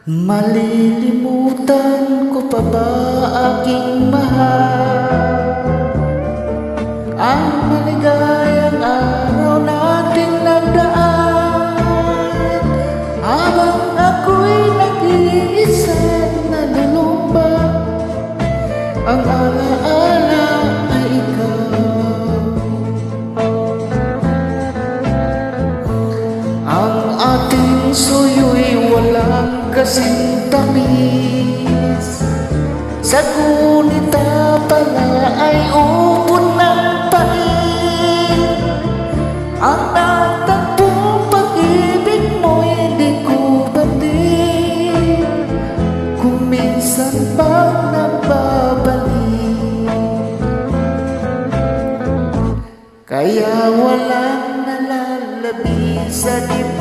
Malilimutan ko pa ba aking mahal? Ang maligayang araw nating nagdaan, habang ako'y nag-iisang nalulumba, ang alaala ay ikaw. Ang ating suyu'y walang kasing tamis, sa gunita pala ay upon ng pain. Ang natagpong pag-ibig mo'y di ko batid, kung minsan pang nababalik. Kaya walang nalalabi sa dibdib